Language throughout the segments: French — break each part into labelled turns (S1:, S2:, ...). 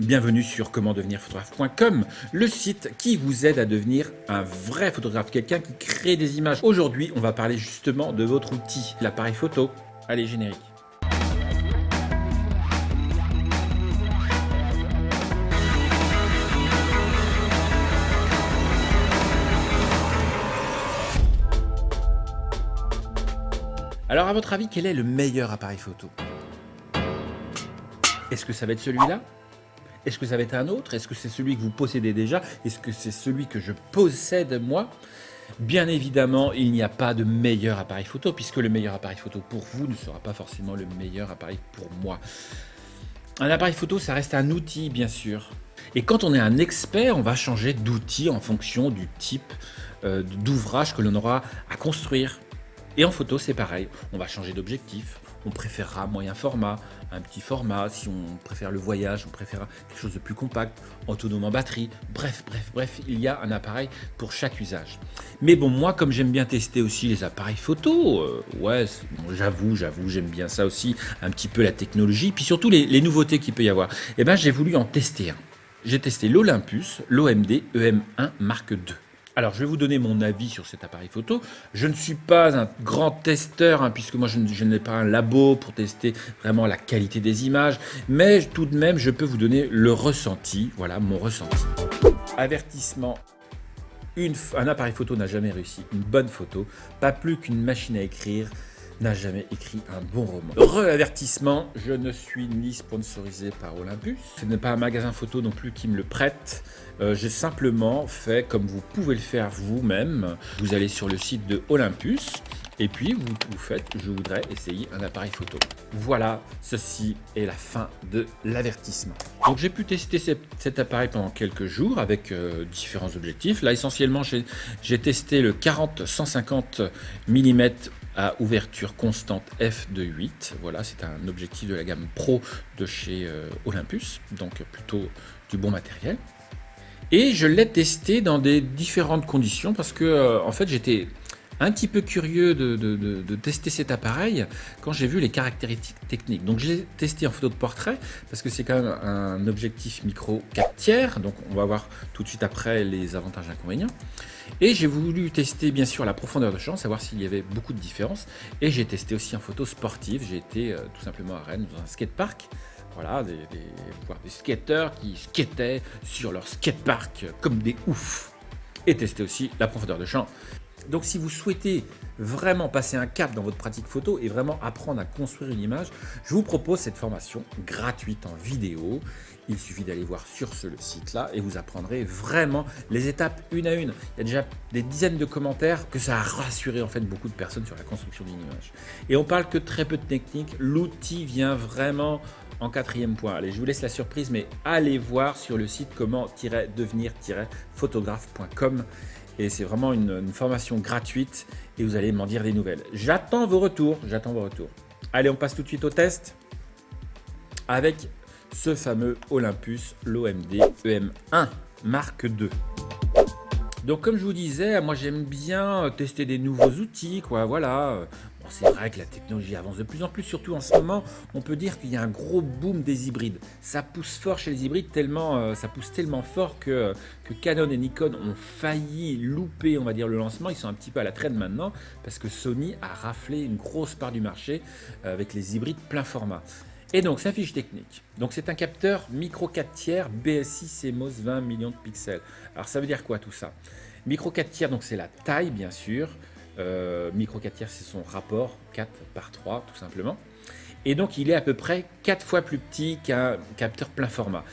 S1: Bienvenue sur commentdevenirphotographe.com, le site qui vous aide à devenir un vrai photographe, quelqu'un qui crée des images. Aujourd'hui, on va parler justement de votre outil, l'appareil photo. Allez, générique. Alors, à votre avis, quel est le meilleur appareil photo? Est-ce que ça va être celui-là? Est-ce que ça va être un autre? Est-ce que c'est celui que vous possédez déjà? Est-ce que c'est celui que je possède moi? Bien évidemment, il n'y a pas de meilleur appareil photo, puisque le meilleur appareil photo pour vous ne sera pas forcément le meilleur appareil pour moi. Un appareil photo, ça reste un outil, bien sûr. Et quand on est un expert, on va changer d'outil en fonction du type d'ouvrage que l'on aura à construire. Et en photo, c'est pareil. On va changer d'objectif. On préférera moyen format, un petit format. Si on préfère le voyage, on préférera quelque chose de plus compact, autonome en batterie. Bref, il y a un appareil pour chaque usage. Mais bon, moi, comme j'aime bien tester aussi les appareils photo, j'avoue, j'aime bien ça aussi, un petit peu la technologie, puis surtout les nouveautés qu'il peut y avoir. Eh ben, j'ai voulu en tester un. J'ai testé l'Olympus, l'OMD EM1 Mark II. Alors, je vais vous donner mon avis sur cet appareil photo. Je ne suis pas un grand testeur, puisque moi, je n'ai pas un labo pour tester vraiment la qualité des images. Mais tout de même, je peux vous donner le ressenti. Voilà, mon ressenti. Avertissement. Un appareil photo n'a jamais réussi une bonne photo. Pas plus qu'une machine à écrire n'a jamais écrit un bon roman. Re-avertissement, je ne suis ni sponsorisé par Olympus. Ce n'est pas un magasin photo non plus qui me le prête. J'ai simplement fait comme vous pouvez le faire vous-même. Vous allez sur le site de Olympus et puis vous faites « Je voudrais essayer un appareil photo ». Voilà, ceci est la fin de l'avertissement. Donc j'ai pu tester cet appareil pendant quelques jours avec différents objectifs. Là essentiellement j'ai testé le 40-150 mm à ouverture constante f2.8. Voilà, c'est un objectif de la gamme Pro de chez Olympus, donc plutôt du bon matériel. Et je l'ai testé dans des différentes conditions parce que en fait j'étais un petit peu curieux de tester cet appareil quand j'ai vu les caractéristiques techniques. Donc je l'ai testé en photo de portrait parce que c'est quand même un objectif micro 4 tiers, donc on va voir tout de suite après les avantages et inconvénients. Et j'ai voulu tester bien sûr la profondeur de champ, savoir s'il y avait beaucoup de différences. Et j'ai testé aussi en photo sportive, j'ai été tout simplement à Rennes dans un skatepark. Voilà, voir des skateurs qui skataient sur leur skatepark comme des oufs. Et tester aussi la profondeur de champ. Donc si vous souhaitez vraiment passer un cap dans votre pratique photo et vraiment apprendre à construire une image, je vous propose cette formation gratuite en vidéo. Il suffit d'aller voir sur ce site-là et vous apprendrez vraiment les étapes une à une. Il y a déjà des dizaines de commentaires que ça a rassuré en fait beaucoup de personnes sur la construction d'une image. Et on parle que très peu de technique, l'outil vient vraiment en quatrième point. Allez, je vous laisse la surprise, mais allez voir sur le site comment-devenir-photographe.com. Et c'est vraiment une formation gratuite et vous allez m'en dire des nouvelles. J'attends vos retours, Allez, on passe tout de suite au test avec ce fameux Olympus, l'OMD EM1 Mark II. Donc comme je vous disais, moi j'aime bien tester des nouveaux outils, voilà. Bon, c'est vrai que la technologie avance de plus en plus, surtout en ce moment, on peut dire qu'il y a un gros boom des hybrides. Ça pousse fort chez les hybrides, ça pousse tellement fort que Canon et Nikon ont failli louper, on va dire, le lancement. Ils sont un petit peu à la traîne maintenant, parce que Sony a raflé une grosse part du marché avec les hybrides plein format. Et donc, sa fiche technique. Donc, c'est un capteur micro 4 tiers BSI CMOS 20 millions de pixels. Alors, ça veut dire quoi tout ça? Micro 4 tiers, donc c'est la taille, bien sûr. Micro 4 tiers, c'est son rapport 4 par 3, tout simplement. Et donc, il est à peu près 4 fois plus petit qu'un capteur plein format.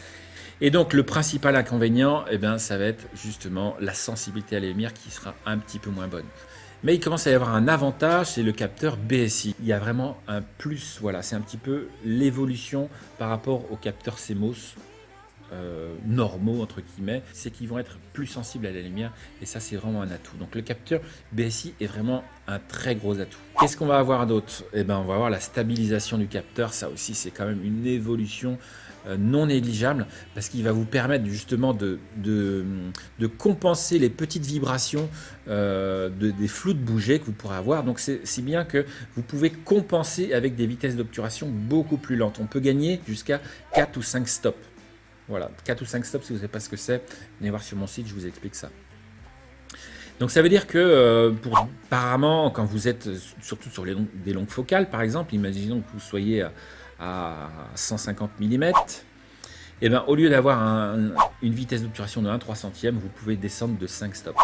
S1: Et donc, le principal inconvénient, ça va être justement la sensibilité à la lumière qui sera un petit peu moins bonne. Mais il commence à y avoir un avantage, c'est le capteur BSI. Il y a vraiment un plus, voilà, c'est un petit peu l'évolution par rapport aux capteurs CMOS normaux, entre guillemets, c'est qu'ils vont être plus sensibles à la lumière et ça, c'est vraiment un atout. Donc le capteur BSI est vraiment un très gros atout. Qu'est-ce qu'on va avoir d'autre? On va avoir la stabilisation du capteur, ça aussi, c'est quand même une évolution non négligeable parce qu'il va vous permettre justement de compenser les petites vibrations des flous de bouger que vous pourrez avoir. Donc c'est si bien que vous pouvez compenser avec des vitesses d'obturation beaucoup plus lentes. On peut gagner jusqu'à 4 ou 5 stops. Voilà, 4 ou 5 stops, si vous ne savez pas ce que c'est, venez voir sur mon site, je vous explique ça. Donc ça veut dire que, apparemment, quand vous êtes, surtout sur des longues focales, par exemple, imaginons que vous soyez à 150 mm, et ben, au lieu d'avoir une vitesse d'obturation de 1/300, vous pouvez descendre de 5 stops.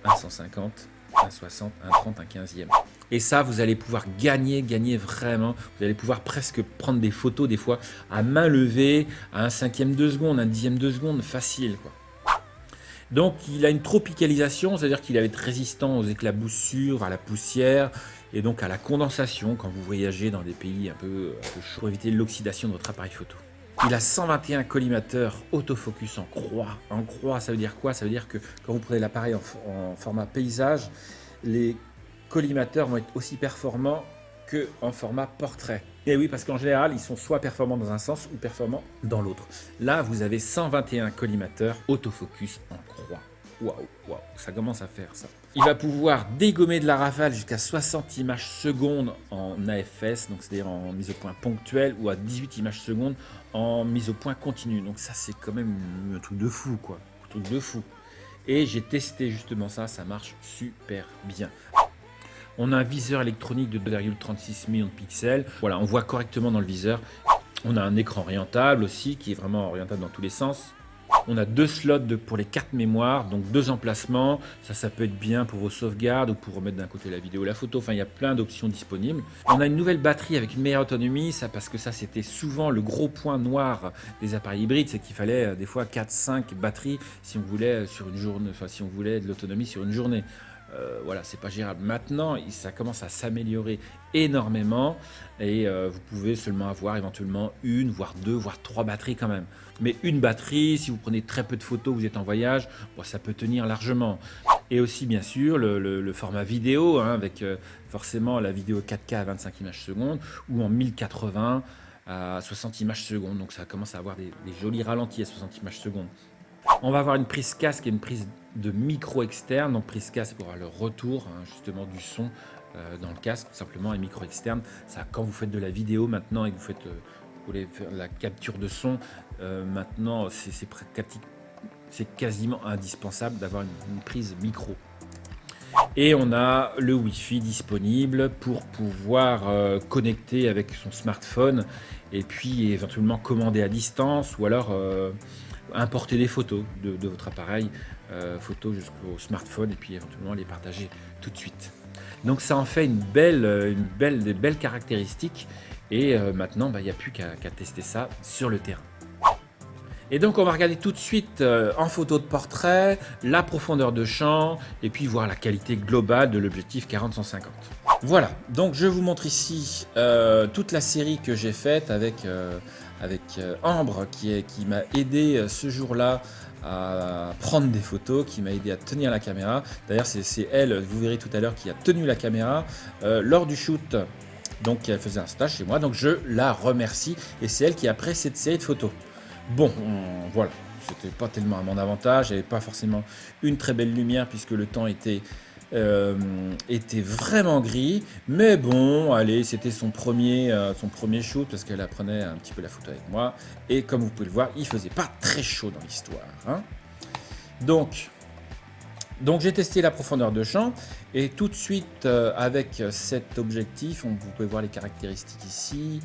S1: 1,150, 1,60, 1,30, 1,15. Et ça, vous allez pouvoir gagner vraiment. Vous allez pouvoir presque prendre des photos, des fois, à main levée, à 1/5 de seconde, 1/10 de seconde, facile, quoi. Donc, il a une tropicalisation, c'est-à-dire qu'il va être résistant aux éclaboussures, à la poussière, et donc à la condensation quand vous voyagez dans des pays un peu chauds, pour éviter l'oxydation de votre appareil photo. Il a 121 collimateurs autofocus en croix. En croix, ça veut dire quoi? Ça veut dire que quand vous prenez l'appareil en format paysage, les collimateurs vont être aussi performants qu'en format portrait. Et oui, parce qu'en général, ils sont soit performants dans un sens ou performants dans l'autre. Là, vous avez 121 collimateurs autofocus en croix. Waouh, waouh, ça commence à faire ça. Il va pouvoir dégommer de la rafale jusqu'à 60 images secondes en AFS, donc c'est-à-dire en mise au point ponctuelle, ou à 18 images secondes en mise au point continue. Donc ça, c'est quand même un truc de fou, quoi. Un truc de fou. Et j'ai testé justement ça, ça marche super bien. On a un viseur électronique de 2,36 millions de pixels. Voilà, on voit correctement dans le viseur. On a un écran orientable aussi, qui est vraiment orientable dans tous les sens. On a 2 slots pour les cartes mémoire, donc 2 emplacements. Ça peut être bien pour vos sauvegardes ou pour remettre d'un côté la vidéo ou la photo. Enfin, il y a plein d'options disponibles. On a une nouvelle batterie avec une meilleure autonomie, ça parce que ça, c'était souvent le gros point noir des appareils hybrides, c'est qu'il fallait des fois 4-5 batteries si on voulait sur une journée, enfin si on voulait de l'autonomie sur une journée. Voilà, c'est pas gérable. Maintenant, ça commence à s'améliorer énormément et vous pouvez seulement avoir éventuellement une, voire 2, voire 3 batteries quand même. Mais une batterie, si vous prenez très peu de photos, vous êtes en voyage, bon, ça peut tenir largement. Et aussi, bien sûr, le format vidéo, hein, avec forcément la vidéo 4K à 25 images secondes ou en 1080 à 60 images secondes. Donc ça commence à avoir des jolis ralentis à 60 images secondes. On va avoir une prise casque et une prise de micro externe. Donc prise casque pour avoir le retour justement du son dans le casque, tout simplement, et micro externe. Ça, quand vous faites de la vidéo maintenant et que vous voulez faire la capture de son, maintenant c'est quasiment indispensable d'avoir une prise micro. Et on a le Wi-Fi disponible pour pouvoir connecter avec son smartphone et puis éventuellement commander à distance ou alors importer des photos de votre appareil photo jusqu'au smartphone et puis éventuellement les partager tout de suite. Donc ça en fait des belles caractéristiques et maintenant il n'y a plus qu'à tester ça sur le terrain. Et donc on va regarder tout de suite en photo de portrait la profondeur de champ et puis voir la qualité globale de l'objectif 40-150. Voilà, donc je vous montre ici toute la série que j'ai faite avec Ambre qui m'a aidé ce jour-là à prendre des photos, qui m'a aidé à tenir la caméra. D'ailleurs c'est elle, vous verrez tout à l'heure, qui a tenu la caméra lors du shoot. Donc elle faisait un stage chez moi, donc je la remercie et c'est elle qui a pris cette série de photos. Bon, voilà, c'était pas tellement à mon avantage, j'avais pas forcément une très belle lumière puisque le temps était vraiment gris, mais bon, allez, c'était son premier shoot parce qu'elle apprenait un petit peu la photo avec moi et comme vous pouvez le voir, il faisait pas très chaud dans l'histoire, hein. Donc j'ai testé la profondeur de champ et tout de suite avec cet objectif, vous pouvez voir les caractéristiques ici,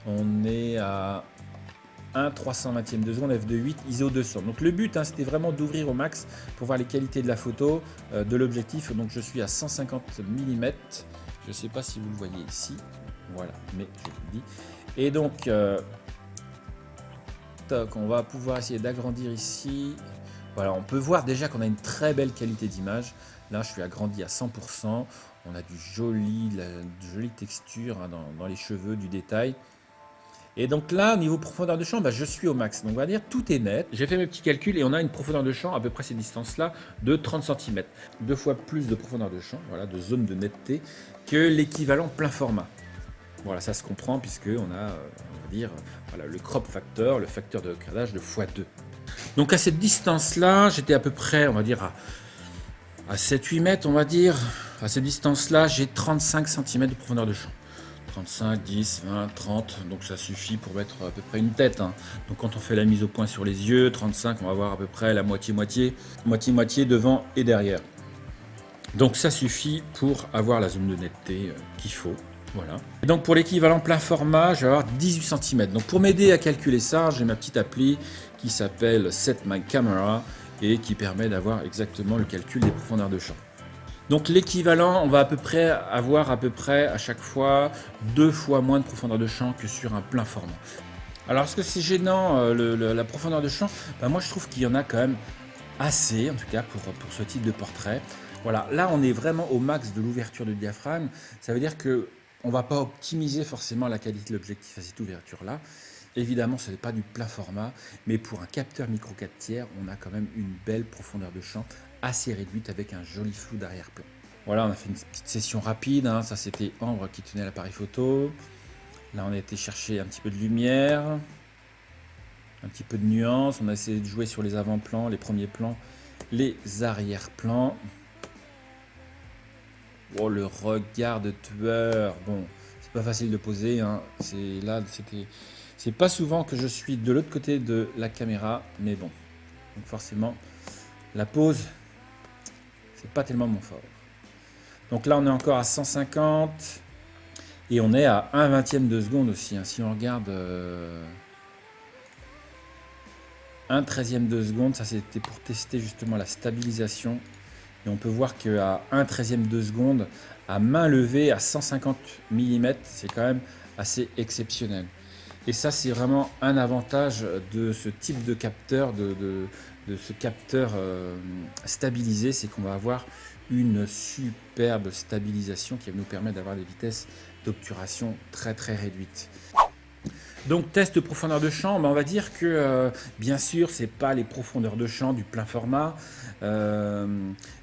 S1: on est à 1/320 de seconde, f2.8, ISO 200. Donc le but, c'était vraiment d'ouvrir au max pour voir les qualités de la photo, de l'objectif. Donc je suis à 150 mm. Je ne sais pas si vous le voyez ici. Voilà, mais je vous le dis. Et donc, on va pouvoir essayer d'agrandir ici. Voilà, on peut voir déjà qu'on a une très belle qualité d'image. Là, je suis agrandi à 100%. On a de jolie texture dans les cheveux, du détail. Et donc là, au niveau profondeur de champ, je suis au max. Donc on va dire tout est net. J'ai fait mes petits calculs et on a une profondeur de champ à peu près ces distances-là de 30 cm. 2 fois plus de profondeur de champ, voilà, de zone de netteté, que l'équivalent plein format. Voilà, ça se comprend puisque on a, on va dire, voilà, le crop factor, le facteur de cadrage de x2. Donc à cette distance-là, j'étais à peu près, on va dire, à 7-8 mètres, on va dire. À cette distance-là, j'ai 35 cm de profondeur de champ. 35, 10, 20, 30, donc ça suffit pour mettre à peu près une tête, hein. Donc quand on fait la mise au point sur les yeux, 35, on va voir à peu près la moitié-moitié, moitié-moitié devant et derrière. Donc ça suffit pour avoir la zone de netteté qu'il faut. Voilà. Et donc pour l'équivalent plein format, je vais avoir 18 cm. Donc pour m'aider à calculer ça, j'ai ma petite appli qui s'appelle Set My Camera et qui permet d'avoir exactement le calcul des profondeurs de champ. Donc l'équivalent, on va à peu près avoir à chaque fois 2 fois moins de profondeur de champ que sur un plein format. Alors est-ce que c'est gênant la profondeur de champ? Moi je trouve qu'il y en a quand même assez, en tout cas pour ce type de portrait. Voilà, là on est vraiment au max de l'ouverture du diaphragme. Ça veut dire que on ne va pas optimiser forcément la qualité de l'objectif à cette ouverture-là. Évidemment, ce n'est pas du plein format, mais pour un capteur micro 4 tiers, on a quand même une belle profondeur de champ assez réduite avec un joli flou d'arrière-plan. Voilà, on a fait une petite session rapide, hein. Ça c'était Ambre qui tenait l'appareil photo. Là, on a été chercher un petit peu de lumière, un petit peu de nuance. On a essayé de jouer sur les avant-plans, les premiers plans, les arrière-plans. Oh, le regard de tueur. Bon, c'est pas facile de poser, hein. C'est pas souvent que je suis de l'autre côté de la caméra, mais bon. Donc forcément, la pose, c'est pas tellement mon fort. Donc là, on est encore à 150 et on est à 1/20 de seconde aussi, hein. Si on regarde 1/13 de seconde, ça c'était pour tester justement la stabilisation. Et on peut voir qu'à 1/13 de seconde, à main levée à 150 mm, c'est quand même assez exceptionnel. Et ça, c'est vraiment un avantage de ce type de capteur, de ce capteur stabilisé, c'est qu'on va avoir une superbe stabilisation qui va nous permettre d'avoir des vitesses d'obturation très très réduites. Donc test de profondeur de champ, on va dire que bien sûr c'est pas les profondeurs de champ du plein format.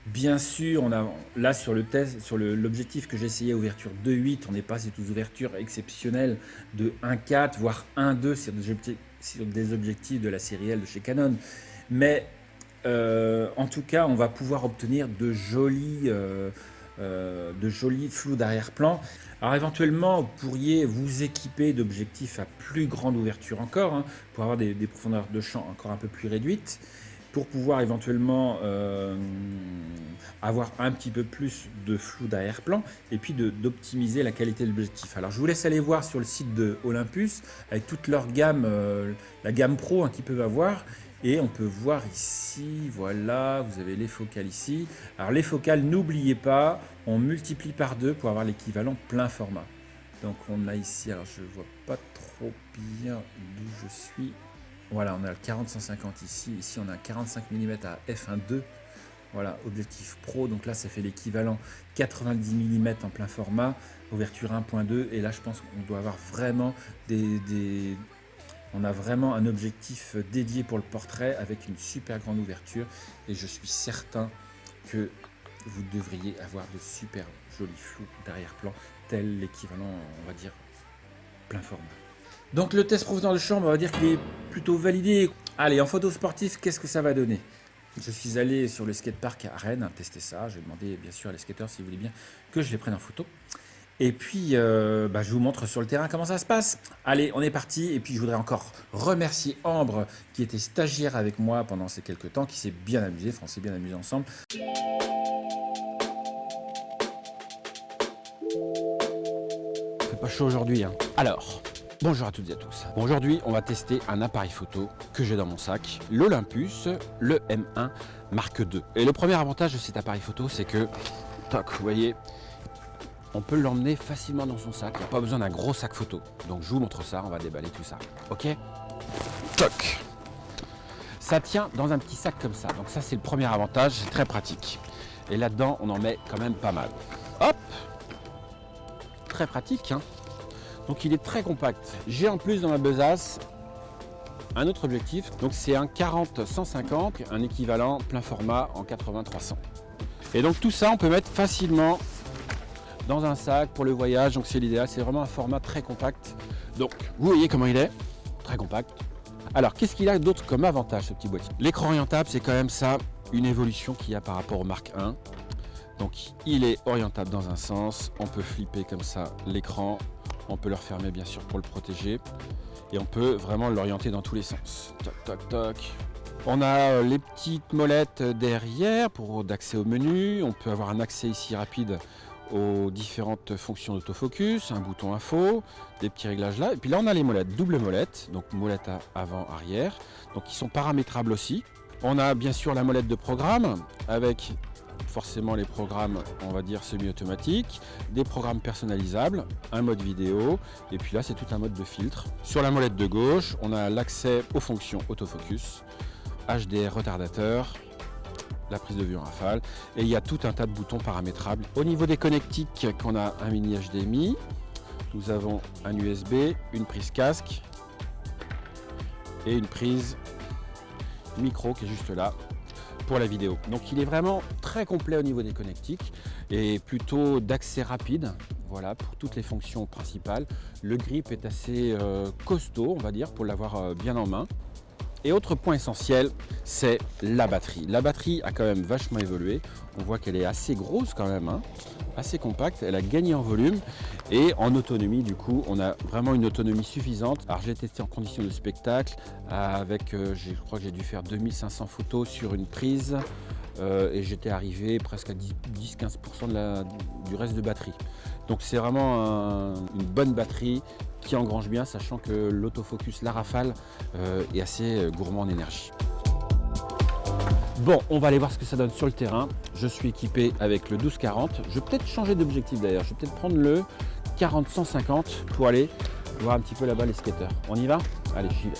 S1: Bien sûr, on a là sur le test, sur l'objectif que j'ai essayé, ouverture 2.8, on n'est pas sur des ouvertures exceptionnelles de 1.4 voire 1.2 sur des objectifs de la série L de chez Canon. Mais en tout cas, on va pouvoir obtenir de jolis flous d'arrière-plan. Alors éventuellement, vous pourriez vous équiper d'objectifs à plus grande ouverture encore, hein, pour avoir des profondeurs de champ encore un peu plus réduites, pour pouvoir éventuellement avoir un petit peu plus de flou d'arrière-plan et puis d'optimiser la qualité de l'objectif. Alors je vous laisse aller voir sur le site de Olympus avec toute leur gamme, la gamme Pro, hein, qu'ils peuvent avoir. Et on peut voir ici, voilà, vous avez les focales ici. Alors les focales, n'oubliez pas, on multiplie par 2 pour avoir l'équivalent plein format. Donc on a ici, alors je ne vois pas trop bien d'où je suis. Voilà, on a le 40-150 ici. Ici, on a 45 mm à f1.2. Voilà, objectif pro. Donc là, ça fait l'équivalent 90 mm en plein format, ouverture 1.2. Et là, je pense qu'on doit avoir vraiment on a vraiment un objectif dédié pour le portrait avec une super grande ouverture et je suis certain que vous devriez avoir de super jolis flous d'arrière-plan, tel l'équivalent, on va dire, plein format. Donc le test profondeur de champ, on va dire qu'il est plutôt validé. Allez, en photo sportive, qu'est-ce que ça va donner? Je suis allé sur le skatepark à Rennes tester ça. J'ai demandé bien sûr à les skateurs s'ils voulaient bien que je les prenne en photo. Et puis, je vous montre sur le terrain comment ça se passe. Allez, on est parti. Et puis, je voudrais encore remercier Ambre, qui était stagiaire avec moi pendant ces quelques temps, qui s'est bien amusé. Enfin, on s'est bien amusé ensemble. Il fait pas chaud aujourd'hui, hein. Alors, bonjour à toutes et à tous. Bon, aujourd'hui, on va tester un appareil photo que j'ai dans mon sac, l'Olympus, le M1 Mark II. Et le premier avantage de cet appareil photo, c'est que, toc, vous voyez, on peut l'emmener facilement dans son sac. Il n'y a pas besoin d'un gros sac photo. Donc je vous montre ça, on va déballer tout ça. Ok? Toc! Ça tient dans un petit sac comme ça. Donc ça, c'est le premier avantage, c'est très pratique. Et là-dedans, on en met quand même pas mal. Hop! Très pratique, hein? Donc il est très compact. J'ai en plus dans ma besace un autre objectif. Donc c'est un 40-150, un équivalent plein format en 80-300. Et donc tout ça, on peut mettre facilement dans un sac pour le voyage, donc c'est l'idéal, c'est vraiment un format très compact. Donc vous voyez comment il est, très compact. Alors qu'est-ce qu'il a d'autre comme avantage ce petit boîtier? L'écran orientable, c'est quand même ça, une évolution qu'il y a par rapport au Mark I. Donc il est orientable dans un sens, on peut flipper comme ça l'écran,
S2: On peut le refermer bien sûr pour le protéger. Et on peut vraiment l'orienter dans tous les sens. Toc, toc, toc. On a les petites molettes derrière pour d'accès au menu. On peut avoir un accès ici rapide aux différentes fonctions d'autofocus, un bouton info, des petits réglages là. Et puis là, on a les molettes, double molette, donc molette avant, arrière, donc qui sont paramétrables aussi. On a bien sûr la molette de programme avec forcément les programmes, on va dire semi-automatiques, des programmes personnalisables, un mode vidéo, et puis là, c'est tout un mode de filtre. Sur la molette de gauche, on a l'accès aux fonctions autofocus, HDR retardateur, la prise de vue en rafale, et il y a tout un tas de boutons paramétrables. Au niveau des connectiques, on a un mini HDMI, nous avons un USB, une prise casque et une prise micro qui est juste là pour la vidéo. Donc il est vraiment très complet au niveau des connectiques et plutôt d'accès rapide. Voilà, pour toutes les fonctions principales. Le grip est assez costaud, on va dire, pour l'avoir bien en main. Et autre point essentiel, c'est la batterie. La batterie a quand même vachement évolué. On voit qu'elle est assez grosse quand même, hein, assez compacte. Elle a gagné en volume et en autonomie. Du coup, on a vraiment une autonomie suffisante. Alors, j'ai testé en conditions de spectacle avec, je crois que j'ai dû faire 2500 photos sur une prise et j'étais arrivé presque à 10-15% du reste de batterie. Donc, c'est vraiment une bonne batterie qui engrange bien, sachant que l'autofocus, la rafale, est assez gourmand en énergie. Bon, on va aller voir ce que ça donne sur le terrain. Je suis équipé avec le 12-40. Je vais peut-être changer d'objectif d'ailleurs. Je vais peut-être prendre le 40-150 pour aller voir un petit peu là-bas les skateurs. On y va? Allez, j'y vais.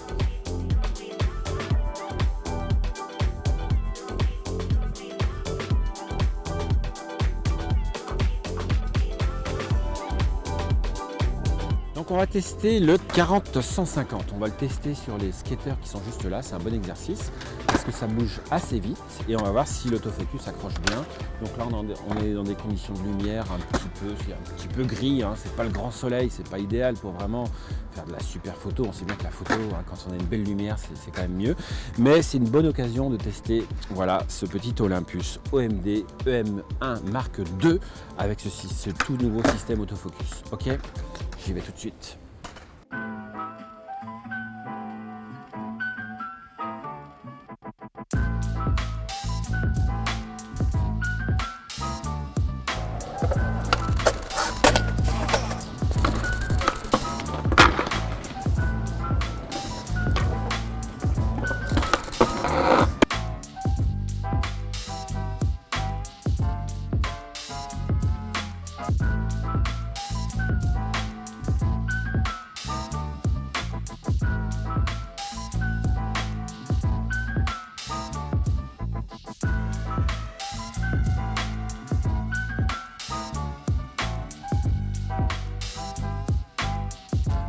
S2: Donc on va tester le 40-150. On va le tester sur les skateurs qui sont juste là. C'est un bon exercice parce que ça bouge assez vite et on va voir si l'autofocus accroche bien. Donc là on est dans des conditions de lumière c'est un petit peu gris, hein. C'est pas le grand soleil, c'est pas idéal pour vraiment faire de la super photo. On sait bien que la photo, hein, quand on a une belle lumière, c'est quand même mieux. Mais c'est une bonne occasion de tester voilà, ce petit Olympus OMD EM1 Mark II avec ce tout nouveau système autofocus. Ok, j'y vais tout de suite.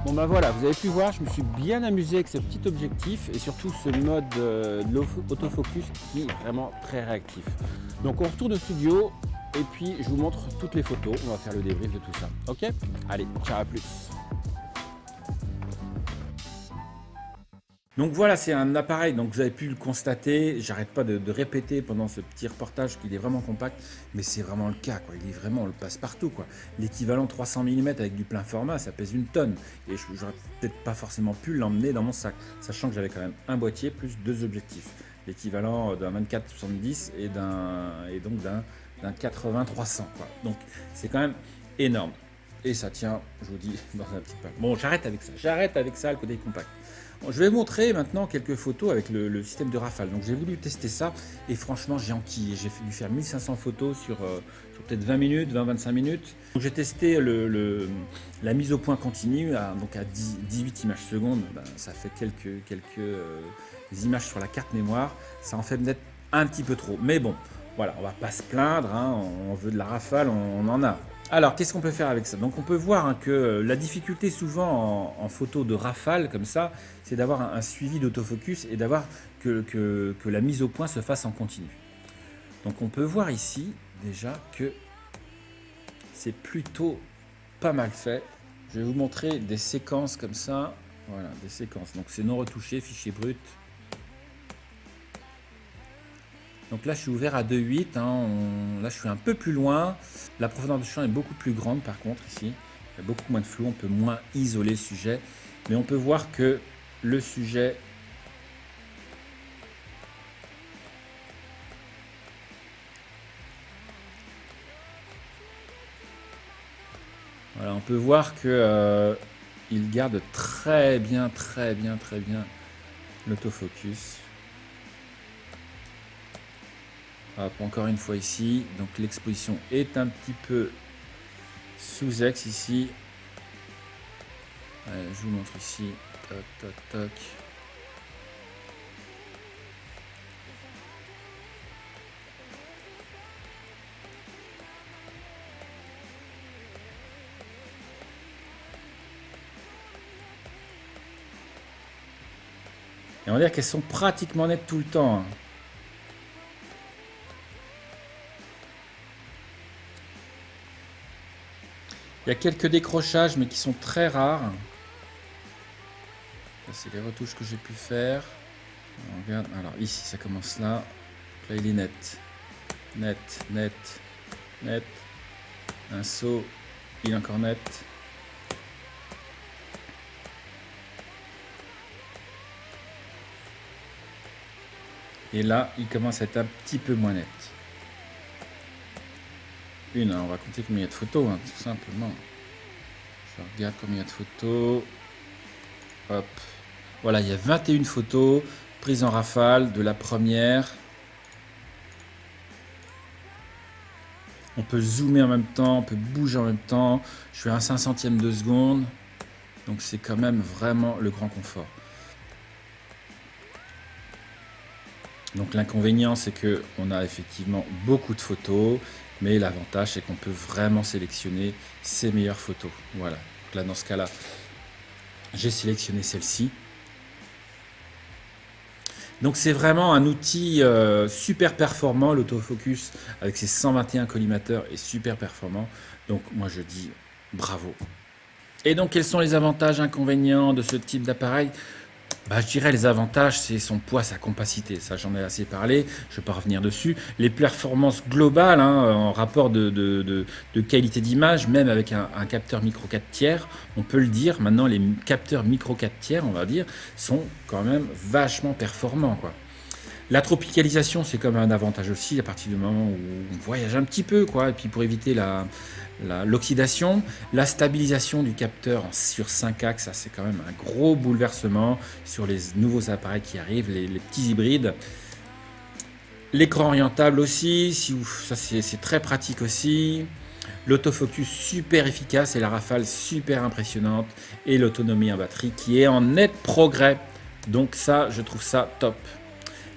S2: Bon ben voilà, vous avez pu voir, je me suis bien amusé avec ce petit objectif et surtout ce mode de autofocus qui est vraiment très réactif. Donc on retourne au studio et puis je vous montre toutes les photos, on va faire le débrief de tout ça. Ok? Allez, ciao, à plus.
S1: Donc voilà, c'est un appareil, donc vous avez pu le constater, j'arrête pas de répéter pendant ce petit reportage qu'il est vraiment compact, mais c'est vraiment le cas, quoi. Il est vraiment, on le passe partout, quoi. L'équivalent 300 mm avec du plein format, ça pèse une tonne, et j'aurais peut-être pas forcément pu l'emmener dans mon sac, sachant que j'avais quand même un boîtier plus deux objectifs, l'équivalent d'un 24-70 et donc d'un 80-300, quoi. Donc c'est quand même énorme, et ça tient, je vous dis, dans un petit pack. Bon, j'arrête avec ça, le côté compact. Je vais vous montrer maintenant quelques photos avec le système de rafale. Donc j'ai voulu tester ça et franchement j'ai enquillé. J'ai dû faire 1500 photos sur peut-être 20 minutes, 20-25 minutes. Donc j'ai testé la mise au point continue donc à 18 images secondes. Ben, ça fait quelques images sur la carte mémoire. Ça en fait peut-être un petit peu trop. Mais bon, voilà, on va pas se plaindre, hein. On veut de la rafale, on en a. Alors, qu'est-ce qu'on peut faire avec ça? Donc, on peut voir, hein, que la difficulté souvent en photo de rafale comme ça, c'est d'avoir un suivi d'autofocus et d'avoir que la mise au point se fasse en continu. Donc, on peut voir ici déjà que c'est plutôt pas mal fait. Je vais vous montrer des séquences comme ça. Voilà, des séquences. Donc, c'est non retouché, fichier brut. Donc là, je suis ouvert à 2.8, hein, là je suis un peu plus loin. La profondeur de champ est beaucoup plus grande par contre ici. Il y a beaucoup moins de flou, on peut moins isoler le sujet. Mais on peut voir que le sujet... Voilà, on peut voir que il garde très bien l'autofocus. Hop, encore une fois ici, donc l'exposition est un petit peu sous axe ici. Allez, je vous montre ici, toc toc toc. Et on va dire qu'elles sont pratiquement nettes tout le temps, hein. Il y a quelques décrochages, mais qui sont très rares. Ça, c'est les retouches que j'ai pu faire. On regarde. Alors ici, ça commence là. Là, il est net. Net, net, net. Un saut, il est encore net. Et là, il commence à être un petit peu moins net. On va compter combien il y a de photos, hein, tout simplement. Je regarde combien il y a de photos. Hop. Voilà, il y a 21 photos prises en rafale de la première. On peut zoomer en même temps, on peut bouger en même temps. Je fais un 500e de seconde. Donc c'est quand même vraiment le grand confort. Donc l'inconvénient, c'est qu'on a effectivement beaucoup de photos. Mais l'avantage, c'est qu'on peut vraiment sélectionner ses meilleures photos. Voilà. Donc là, dans ce cas-là, j'ai sélectionné celle-ci. Donc c'est vraiment un outil super performant. L'autofocus avec ses 121 collimateurs est super performant. Donc moi, je dis bravo. Et donc, quels sont les avantages, inconvénients de ce type d'appareil ? Je dirais les avantages, c'est son poids, sa compacité. Ça, j'en ai assez parlé. Je ne vais pas revenir dessus. Les performances globales, hein, en rapport de qualité d'image, même avec un capteur micro 4 tiers, on peut le dire. Maintenant, les capteurs micro 4 tiers, on va dire, sont quand même vachement performants, quoi. La tropicalisation, c'est comme un avantage aussi à partir du moment où on voyage un petit peu, quoi. Et puis pour éviter l'oxydation, la stabilisation du capteur sur 5 axes, ça c'est quand même un gros bouleversement sur les nouveaux appareils qui arrivent, les petits hybrides. L'écran orientable aussi, ça c'est très pratique aussi. L'autofocus super efficace et la rafale super impressionnante. Et l'autonomie en batterie qui est en net progrès. Donc ça, je trouve ça top.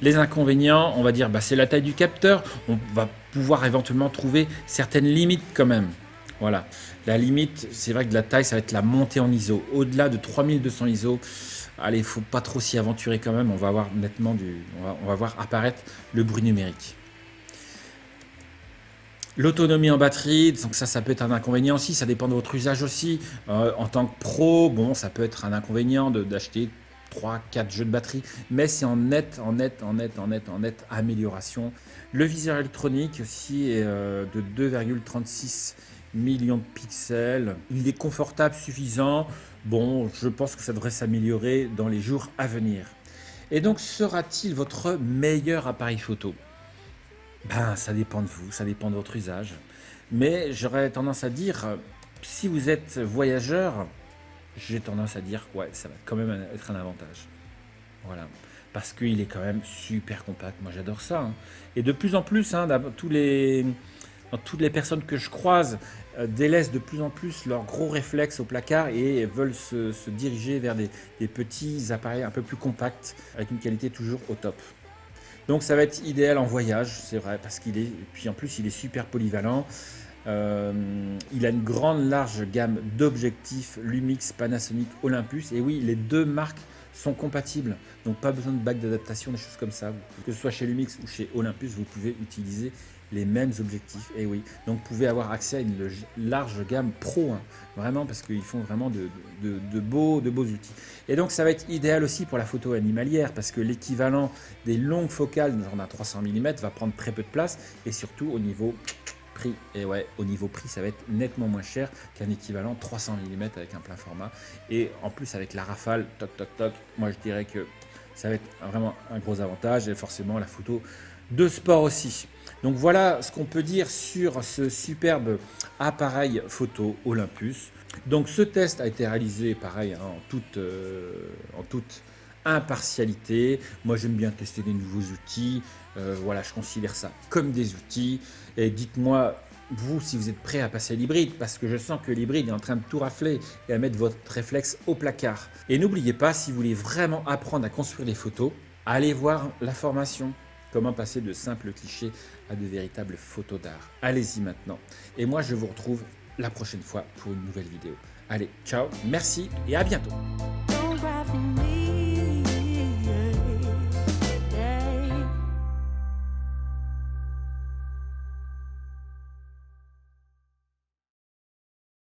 S1: Les inconvénients, on va dire, c'est la taille du capteur. On va pouvoir éventuellement trouver certaines limites quand même. Voilà. La limite, c'est vrai que de la taille, ça va être la montée en ISO. Au-delà de 3200 ISO, allez, il faut pas trop s'y aventurer quand même. On va voir nettement on va voir apparaître le bruit numérique. L'autonomie en batterie, donc ça peut être un inconvénient aussi. Ça dépend de votre usage aussi. En tant que pro, ça peut être un inconvénient d'acheter 3-4 jeux de batterie, mais c'est en nette amélioration. Le viseur électronique aussi est de 2,36 millions de pixels. Il est confortable, suffisant. Je pense que ça devrait s'améliorer dans les jours à venir. Et donc, sera-t-il votre meilleur appareil photo ? Ça dépend de vous, ça dépend de votre usage. Mais j'aurais tendance à dire, si vous êtes voyageur, j'ai tendance à dire, ouais, ça va quand même être un avantage. Voilà. Parce qu'il est quand même super compact. Moi, j'adore ça, hein. Et de plus en plus, dans toutes les personnes que je croise, délaissent de plus en plus leurs gros réflexes au placard et veulent se diriger vers des petits appareils un peu plus compacts, avec une qualité toujours au top. Donc ça va être idéal en voyage, c'est vrai, parce puis en plus, il est super polyvalent. Il a une grande large gamme d'objectifs Lumix, Panasonic, Olympus. Et oui, les deux marques sont compatibles. Donc pas besoin de bac d'adaptation, des choses comme ça. Que ce soit chez Lumix ou chez Olympus, vous pouvez utiliser les mêmes objectifs. Et oui, donc vous pouvez avoir accès à une large gamme pro, hein, vraiment, parce qu'ils font vraiment de beaux outils. Et donc ça va être idéal aussi pour la photo animalière, parce que l'équivalent des longues focales, genre d'un 300 mm, va prendre très peu de place, et surtout au niveau prix. Et ouais, au niveau prix, ça va être nettement moins cher qu'un équivalent 300 mm avec un plein format. Et en plus, avec la rafale, toc toc toc, moi je dirais que ça va être vraiment un gros avantage. Et forcément, la photo de sport aussi. Donc voilà ce qu'on peut dire sur ce superbe appareil photo Olympus. Donc ce test a été réalisé pareil, hein, en toute impartialité. Moi j'aime bien tester des nouveaux outils. Voilà, je considère ça comme des outils. Et dites-moi vous si vous êtes prêt à passer à l'hybride, parce que je sens que l'hybride est en train de tout rafler et à mettre votre réflexe au placard. Et n'oubliez pas, si vous voulez vraiment apprendre à construire des photos, allez voir la formation. Comment passer de simples clichés à de véritables photos d'art. Allez-y maintenant. Et moi, je vous retrouve la prochaine fois pour une nouvelle vidéo. Allez, ciao, merci et à bientôt.